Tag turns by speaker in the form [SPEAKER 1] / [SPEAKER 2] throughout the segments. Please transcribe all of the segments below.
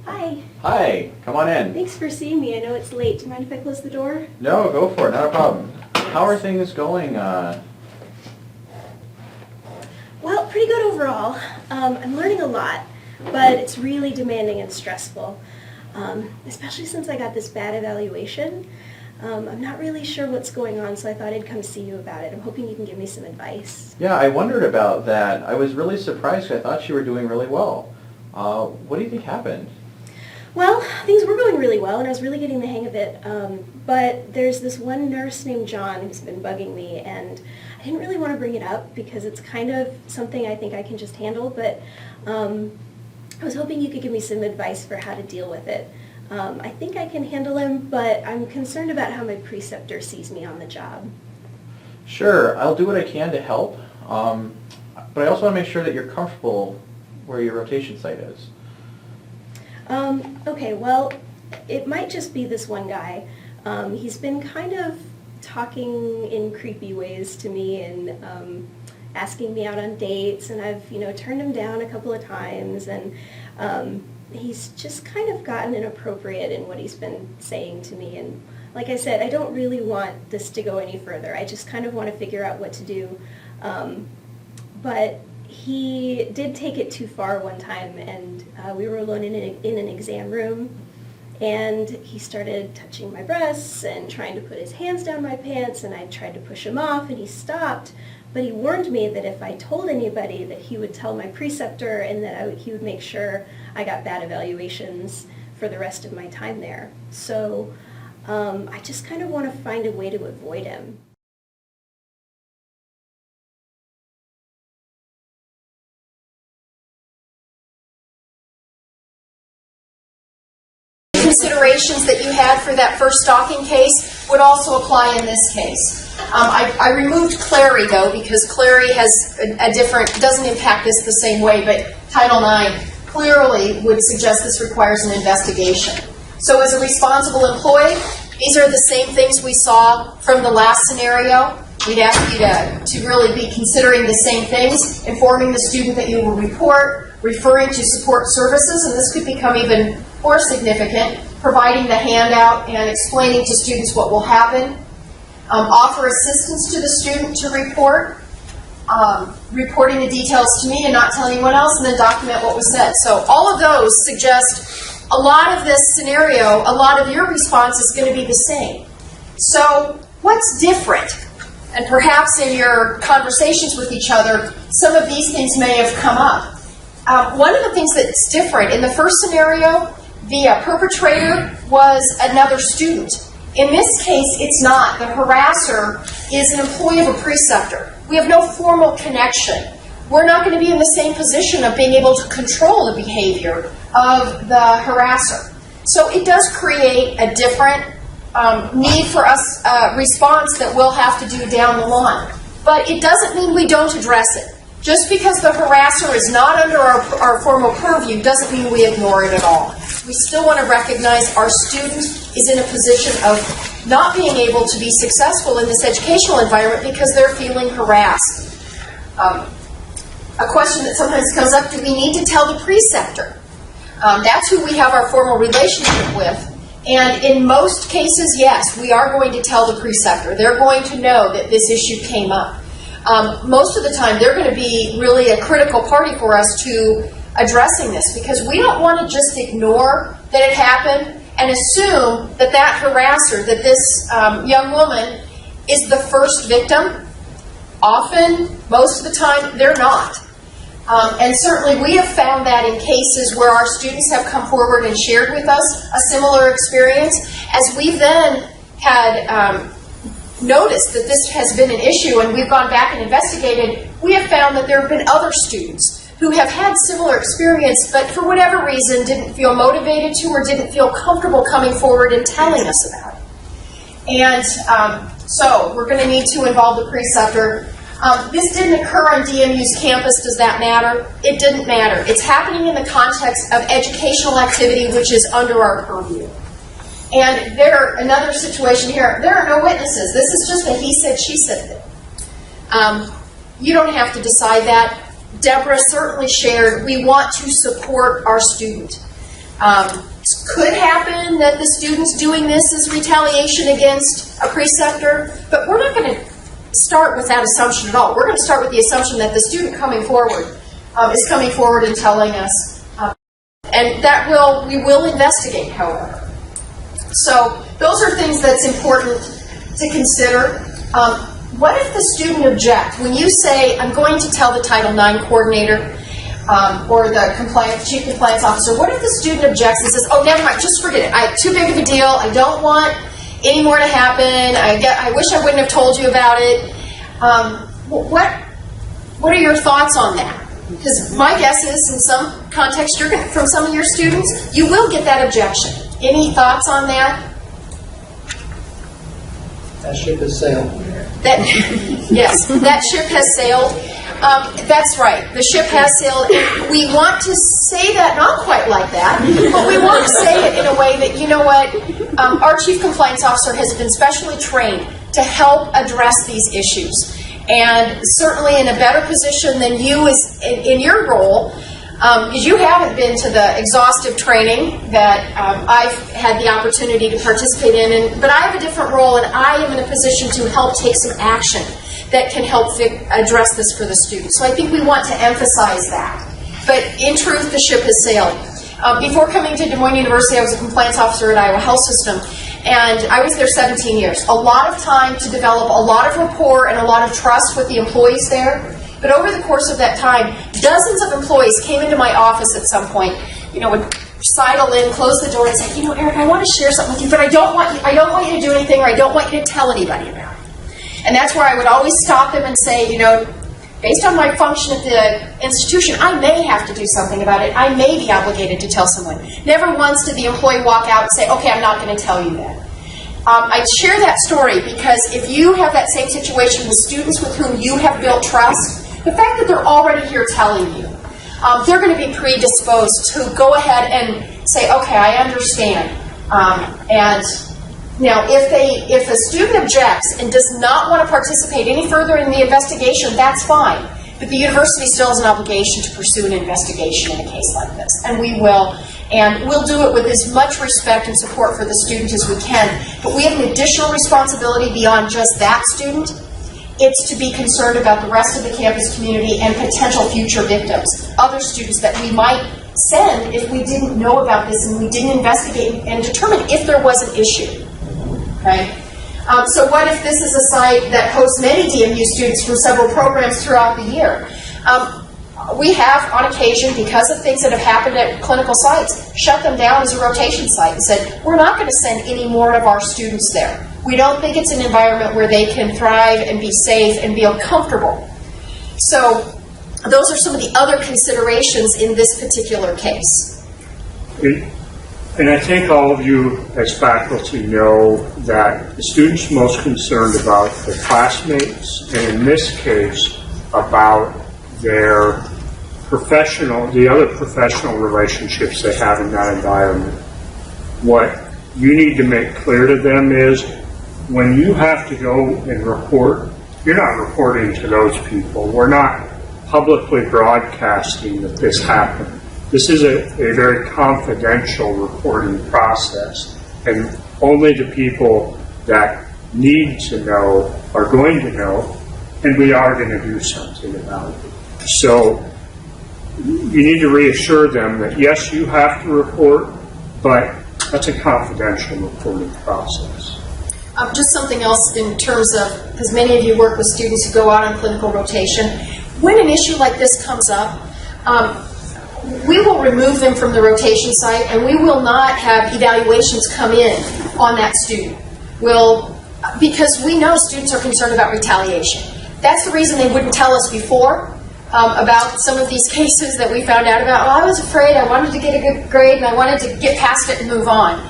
[SPEAKER 1] Hi.
[SPEAKER 2] Hi, come on in.
[SPEAKER 1] Thanks for seeing me. I know it's late. Do you mind if I close the door?
[SPEAKER 2] No, go for it, not a problem. How are things going?
[SPEAKER 1] Well, pretty good overall. I'm learning a lot, but it's really demanding and stressful, especially since I got this bad evaluation. I'm not really sure what's going on, so I thought I'd come see you about it. I'm hoping you can give me some advice.
[SPEAKER 2] Yeah, I wondered about that. I was really surprised. I thought you were doing really well. What do you think happened?
[SPEAKER 1] Well, things were going really well, and I was really getting the hang of it, but there's this one nurse named John who's been bugging me, and I didn't really want to bring it up because it's kind of something I think I can just handle, but I was hoping you could give me some advice for how to deal with it. I think I can handle him, but I'm concerned about how my preceptor sees me on the job.
[SPEAKER 2] Sure, I'll do what I can to help, but I also want to make sure that you're comfortable where your rotation site is.
[SPEAKER 1] Okay, well, it might just be this one guy. He's been kind of talking in creepy ways to me and asking me out on dates, and I've, turned him down a couple of times, and he's just kind of gotten inappropriate in what he's been saying to me. And like I said, I don't really want this to go any further. I just kind of want to figure out what to do. But he did take it too far one time, and we were alone in an exam room, and he started touching my breasts and trying to put his hands down my pants, and I tried to push him off, and he stopped, but he warned me that if I told anybody that he would tell my preceptor and that he would make sure I got bad evaluations for the rest of my time there. So I just kind of want to find a way to avoid him.
[SPEAKER 3] Considerations that you had for that first stalking case would also apply in this case. I removed Clary, though, because Clary has doesn't impact this the same way, but Title IX clearly would suggest this requires an investigation. So as a responsible employee, these are the same things we saw from the last scenario. We'd ask you to really be considering the same things, informing the student that you will report, referring to support services, and this could become even more significant, providing the handout and explaining to students what will happen. Offer assistance to the student to report, reporting the details to me and not tell anyone else, and then document what was said. So all of those suggest a lot of this scenario, a lot of your response is going to be the same. So what's different? And perhaps in your conversations with each other, some of these things may have come up. One of the things that's different, in the first scenario, the perpetrator was another student. In this case, it's not. The harasser is an employee of a preceptor. We have no formal connection. We're not going to be in the same position of being able to control the behavior of the harasser. So it does create a different need for us response that we'll have to do down the line. But it doesn't mean we don't address it. Just because the harasser is not under our formal purview doesn't mean we ignore it at all. We still want to recognize our student is in a position of not being able to be successful in this educational environment because they're feeling harassed. A question that sometimes comes up, do we need to tell the preceptor? That's who we have our formal relationship with. And in most cases, yes, we are going to tell the preceptor. They're going to know that this issue came up. Most of the time, they're going to be really a critical party for us to addressing this, because we don't want to just ignore that it happened and assume that that harasser, that this young woman is the first victim. Often, most of the time, they're not. And certainly we have found that in cases where our students have come forward and shared with us a similar experience, as we've then had noticed that this has been an issue and we've gone back and investigated, we have found that there have been other students who have had similar experience but for whatever reason didn't feel motivated to or didn't feel comfortable coming forward and telling us about it. And so we're going to need to involve the preceptor. This didn't occur on DMU's campus. Does that matter? It didn't matter. It's happening in the context of educational activity which is under our purview. And another situation here, there are no witnesses. This is just a he said, she said thing. You don't have to decide that. Deborah certainly shared, we want to support our student. Could happen that the student's doing this as retaliation against a preceptor, but we're not going to start with that assumption at all. We're going to start with the assumption that the student coming forward is coming forward and telling us, and that we will investigate, however. So those are things that's important to consider. What if the student objects? When you say, I'm going to tell the Title IX coordinator or the chief compliance officer, what if the student objects and says, oh, never mind, just forget it. Too big of a deal. I don't want any more to happen. I wish I wouldn't have told you about it. What are your thoughts on that? Because my guess is, in some context, from some of your students, you will get that objection. Any thoughts on that?
[SPEAKER 4] That ship has sailed.
[SPEAKER 3] Yes, that ship has sailed. That's right. The ship has sailed. We want to say that not quite like that, but we want to say it in a way that, you know what, our chief compliance officer has been specially trained to help address these issues. And certainly in a better position than you is in your role, because you haven't been to the exhaustive training that I've had the opportunity to participate in, but I have a different role, and I am in a position to help take some action that can help address this for the students. So I think we want to emphasize that. But in truth, the ship has sailed. Before coming to Des Moines University, I was a compliance officer at Iowa Health System, and I was there 17 years. A lot of time to develop a lot of rapport and a lot of trust with the employees there. But over the course of that time, dozens of employees came into my office at some point, would sidle in, close the door, and say, Eric, I want to share something with you, but I don't want you to do anything, or I don't want you to tell anybody about it. And that's where I would always stop them and say, based on my function at the institution, I may have to do something about it. I may be obligated to tell someone. Never once did the employee walk out and say, okay, I'm not going to tell you that. I share that story because if you have that same situation with students with whom you have built trust, the fact that they're already here telling you, they're going to be predisposed to go ahead and say, okay, I understand. And now, if a student objects and does not want to participate any further in the investigation, that's fine. But the university still has an obligation to pursue an investigation in a case like this. And we will. And we'll do it with as much respect and support for the student as we can. But we have an additional responsibility beyond just that student. It's to be concerned about the rest of the campus community and potential future victims, other students that we might send if we didn't know about this and we didn't investigate and determine if there was an issue. Okay? So what if this is a site that hosts many DMU students from several programs throughout the year? We have, on occasion, because of things that have happened at clinical sites, shut them down as a rotation site and said, we're not going to send any more of our students there. We don't think it's an environment where they can thrive and be safe and feel comfortable. So those are some of the other considerations in this particular case.
[SPEAKER 5] And I think all of you as faculty know that the students most concerned about their classmates, and in this case, about their the other professional relationships they have in that environment. What you need to make clear to them is when you have to go and report, you're not reporting to those people. We're not publicly broadcasting that this happened. This is a very confidential reporting process, and only the people that need to know are going to know, and we are going to do something about it. So you need to reassure them that yes, you have to report, but that's a confidential reporting process.
[SPEAKER 3] Just something else in terms of, because many of you work with students who go out on clinical rotation, when an issue like this comes up, we will remove them from the rotation site, and we will not have evaluations come in on that student. Because we know students are concerned about retaliation. That's the reason they wouldn't tell us before about some of these cases that we found out about. Well, I was afraid, I wanted to get a good grade, and I wanted to get past it and move on.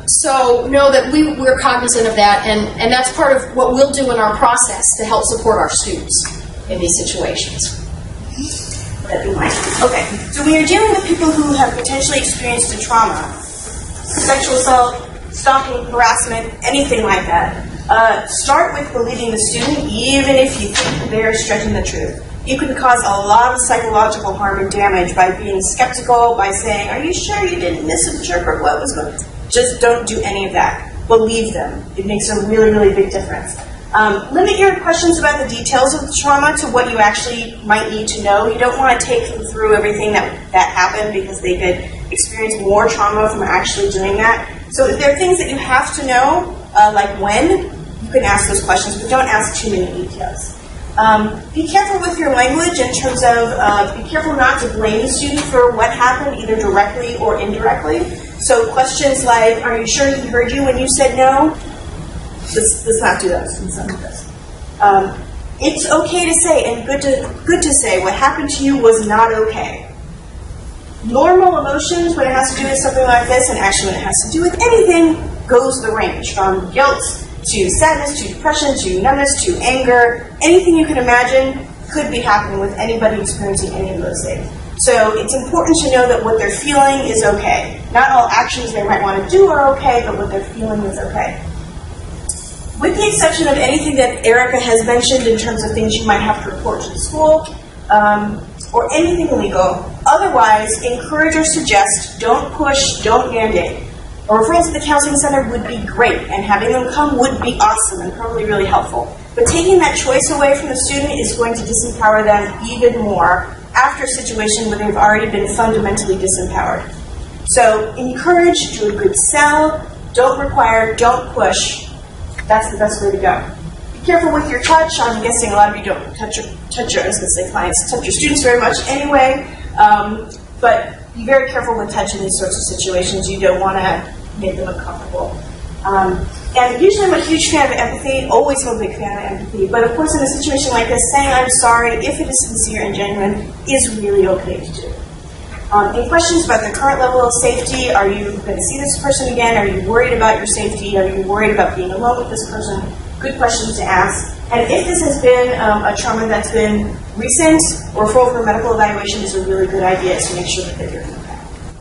[SPEAKER 3] So know that we're cognizant of that, and that's part of what we'll do in our process to help support our students in these situations.
[SPEAKER 6] That'd be mine. Okay, so when you're dealing with people who have potentially experienced a trauma, sexual assault, stalking, harassment, anything like that, start with believing the student, even if you think they're stretching the truth. You can cause a lot of psychological harm and damage by being skeptical, by saying, are you sure you didn't misinterpret what was going on? Just don't do any of that. Believe them. It makes a really, really big difference. Limit your questions about the details of the trauma to what you actually might need to know. You don't want to take them through everything that happened because they could experience more trauma from actually doing that. So if there are things that you have to know, like when, you can ask those questions, but don't ask too many details. Be careful with your language in terms of, be careful not to blame the student for what happened, either directly or indirectly. So questions like, are you sure he heard you when you said no? Let's not do those. Let's not do those. It's okay to say, and good to say, what happened to you was not okay. Normal emotions, when it has to do with something like this, and actually when it has to do with anything, goes the range. From guilt to sadness, to depression, to numbness, to anger. Anything you can imagine could be happening with anybody experiencing any of those things. So it's important to know that what they're feeling is okay. Not all actions they might want to do are okay, but what they're feeling is okay. With the exception of anything that Erica has mentioned in terms of things you might have to report to the school, or anything illegal, otherwise, encourage or suggest, don't push, don't mandate. A referral to the counseling center would be great, and having them come would be awesome and probably really helpful. But taking that choice away from the student is going to disempower them even more after a situation where they've already been fundamentally disempowered. So encourage, do a good sell, don't require, don't push. That's the best way to go. Be careful with your touch. I'm guessing a lot of you don't touch your clients, touch your students very much anyway. But be very careful with touch in these sorts of situations. You don't want to make them uncomfortable. And usually I'm a huge fan of empathy, always am a big fan of empathy. But of course in a situation like this, saying I'm sorry, if it is sincere and genuine, is really okay to do. Any questions about the current level of safety? Are you going to see this person again? Are you worried about your safety? Are you worried about being alone with this person? Good questions to ask. And if this has been a trauma that's been recent, referral for medical evaluation is a really good idea to make sure that you're